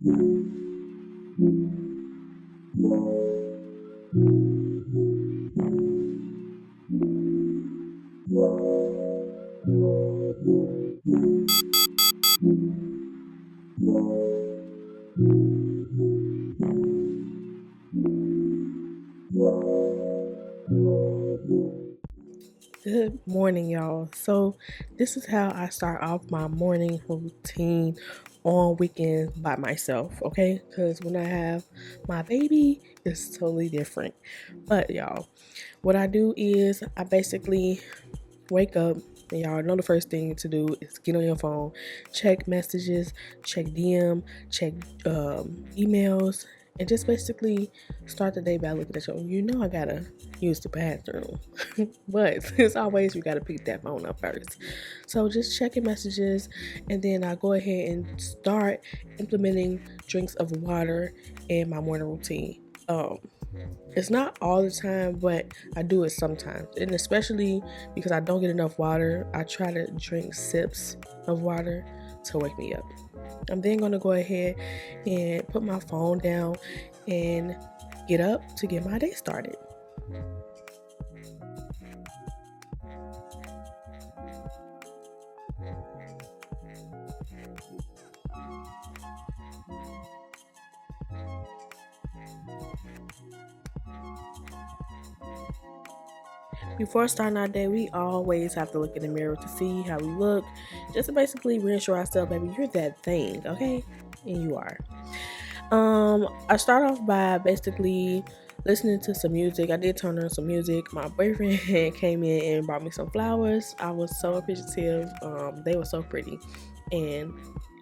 Good morning, y'all. So this is how I start off my morning routine on weekends by myself, okay? Because when I have my baby, it's totally different. But y'all, what I do is I basically wake up, and y'all know the first thing to do is get on your phone, check messages, check DM, check emails, and just basically start the day by looking at your. You know I gotta use the bathroom, but as always, you gotta pick that phone up first. So just checking messages, and then I go ahead and start implementing drinks of water in my morning routine. It's not all the time, but I do it sometimes. And especially because I don't get enough water, I try to drink sips of water to wake me up. I'm then going to go ahead and put my phone down and get up to get my day started. Before starting our day, we always have to look in the mirror to see how we look, just to basically reassure ourselves, baby, you're that thing, okay? And you are. I start off by basically listening to some music. I did turn on some music. My boyfriend came in and brought me some flowers. I was so appreciative. They were so pretty, and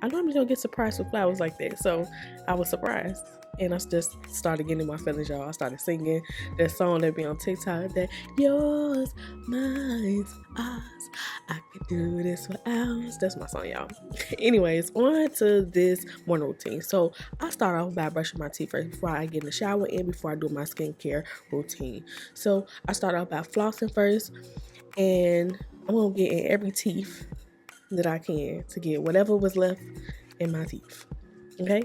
I normally don't get surprised with flowers like that, so I was surprised. And I just started getting in my feelings, y'all. I started singing that song that be on TikTok, that yours, mine, ours. I could do this for hours. That's my song, y'all. Anyways, on to this morning routine. So I start off by brushing my teeth first before I get in the shower and before I do my skincare routine. So I start off by flossing first, and I'm gonna get in every teeth that I can to get whatever was left in my teeth. Okay?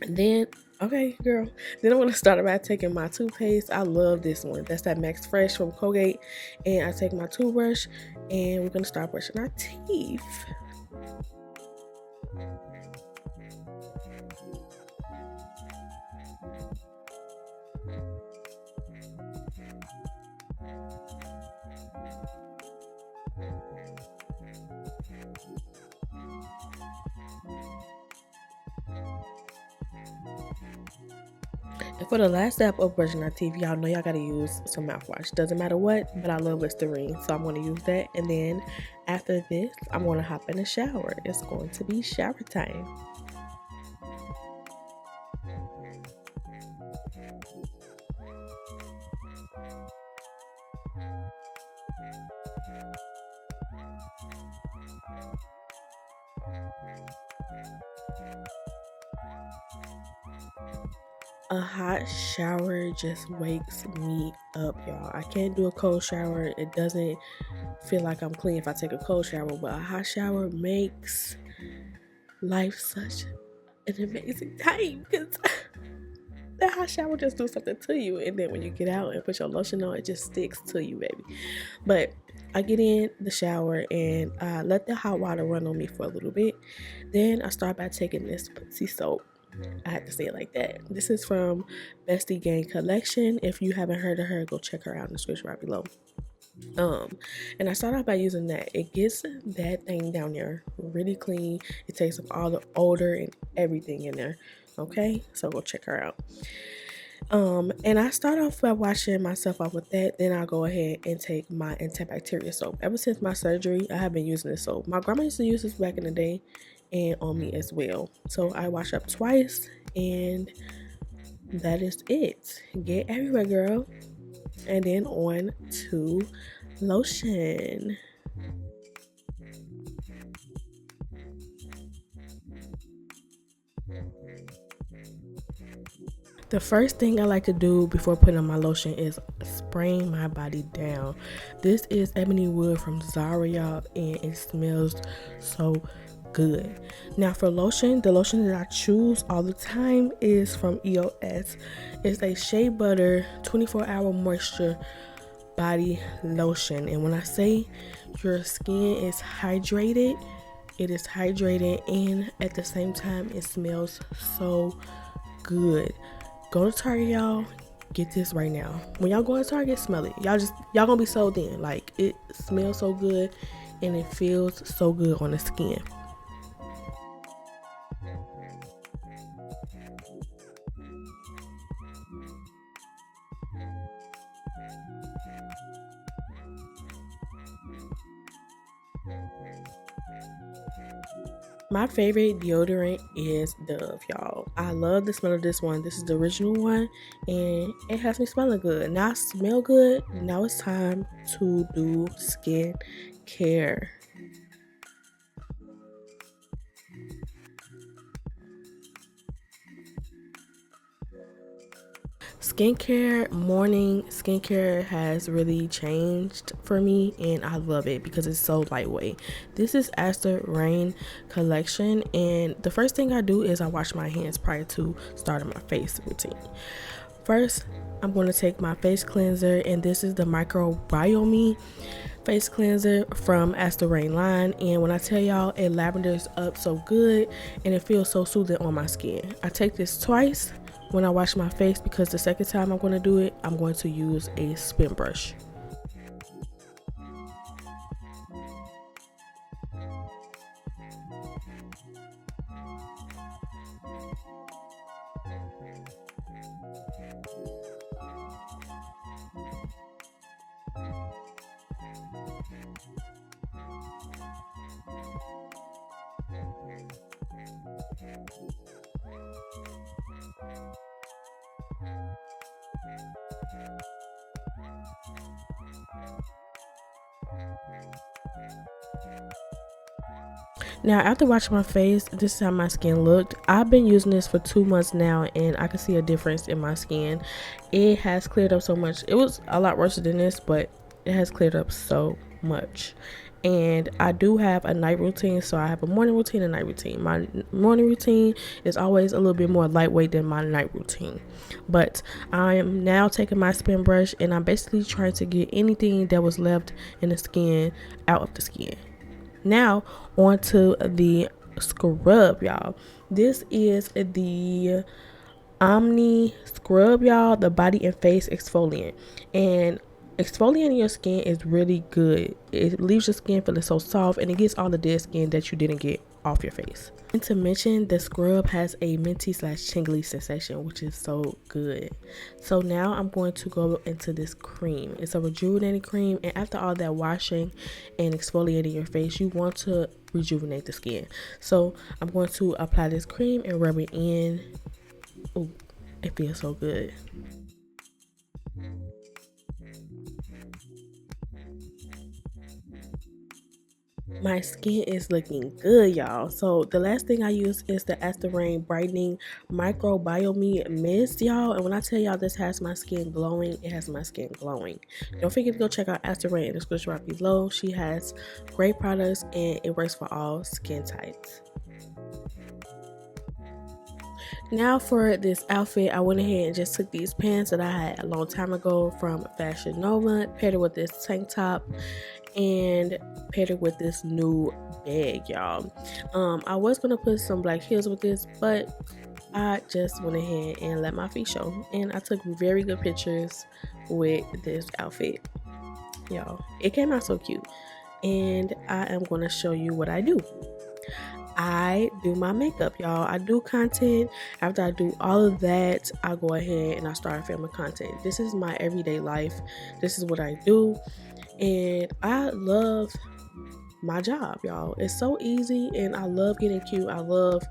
And then, okay, girl. Then I'm going to start by taking my toothpaste. I love this one. That's that Max Fresh from Colgate. And I take my toothbrush, and we're going to start brushing our teeth. And for the last step of brushing our teeth, y'all know y'all gotta use some mouthwash. Doesn't matter what, but I love Listerine, so I'm gonna use that. And then after this, I'm gonna hop in the shower. It's going to be shower time. A hot shower just wakes me up, y'all. I can't do a cold shower. It doesn't feel like I'm clean if I take a cold shower, but a hot shower makes life such an amazing time, because that hot shower just do something to you, and then when you get out and put your lotion on, it just sticks to you, baby. But I get in the shower and I let the hot water run on me for a little bit. Then I start by taking this Pussy soap. I have to say it like that. This is from Bestie Gang Collection. If you haven't heard of her, go check her out in the description right below. And I start out by using that. It gets that thing down there really clean. It takes up all the odor and everything in there. Okay, so go check her out. And I start off by washing myself off with that. Then I'll go ahead and take my antibacterial soap. Ever since my surgery, I have been using this soap. My grandma used to use this back in the day, and on me as well. So I wash up twice, and that is it. Get everywhere, girl. And then on to lotion. The first thing I like to do before putting on my lotion is spraying my body down. This is ebony wood from Zara, y'all, and it smells so good. Now for lotion, the lotion that I choose all the time is from EOS. It's a shea butter 24-hour moisture body lotion, and when I say your skin is hydrated, it is hydrated, and at the same time it smells so good. Go to Target, y'all. Get this right now. When y'all go to Target, smell it. Y'all gonna be sold in. Like, it smells so good and it feels so good on the skin. My favorite deodorant is Dove, y'all. I love the smell of this one. This is the original one, and it has me smelling good. Now I smell good. Now it's time to do skin care. Morning skincare has really changed for me, and I love it because it's so lightweight. This is ASTER RAINE collection, and the first thing I do is I wash my hands prior to starting my face routine. First, I'm going to take my face cleanser, and this is the microbiome face cleanser from ASTER RAINE line, and when I tell y'all, it lavenders up so good and it feels so soothing on my skin. I take this twice when I wash my face, because the second time I'm going to do it, I'm going to use a spin brush. Now, after washing my face, this is how my skin looked. I've been using this for 2 months now, and I can see a difference in my skin. It has cleared up so much. It was a lot worse than this, but it has cleared up so much. And I do have a night routine, so I have a morning routine and night routine. My morning routine is always a little bit more lightweight than my night routine, but I am now taking my spin brush, and I'm basically trying to get anything that was left in the skin out of the skin. Now onto the scrub, y'all. This is the Omni scrub, y'all, the body and face exfoliant. And exfoliating your skin is really good. It leaves your skin feeling so soft, and it gets all the dead skin that you didn't get off your face. And to mention, the scrub has a minty / tingly sensation, which is so good. So now I'm going to go into this cream. It's a rejuvenating cream, and after all that washing and exfoliating your face, you want to rejuvenate the skin. So I'm going to apply this cream and rub it in. Oh, it feels so good. My skin is looking good, y'all. So the last thing I use is the ASTER RAINE brightening microbiome mist, y'all. And when I tell y'all this has my skin glowing, it has my skin glowing. Don't forget to go check out ASTER RAINE in the description right below. She has great products, and it works for all skin types. Now for this outfit, I went ahead and just took these pants that I had a long time ago from Fashion Nova, paired it with this tank top, and paired it with this new bag, y'all. I was gonna put some black heels with this, but I just went ahead and let my feet show, and I took very good pictures with this outfit, y'all. It came out so cute, and I am gonna show you what I do. I do my makeup, y'all. I do content. After I do all of that, I go ahead and I start filming content. This is my everyday life. This is what I do, and I love my job, y'all. It's so easy, and I love getting cute. I love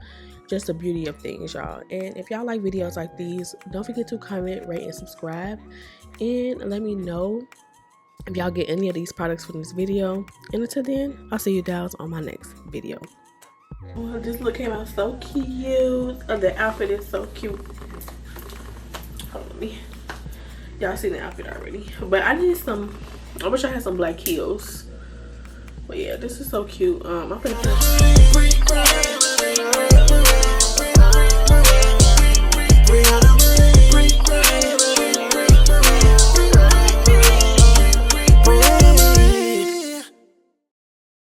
just the beauty of things, y'all. And if y'all like videos like these, don't forget to comment, rate, and subscribe, and let me know if y'all get any of these products from this video. And until then, I'll see you guys on my next video. Well, this look came out so cute. The outfit is so cute. Hold on, me. Y'all seen the outfit already, but I need some. I wish I had some black heels. But yeah, this is so cute. I'm gonna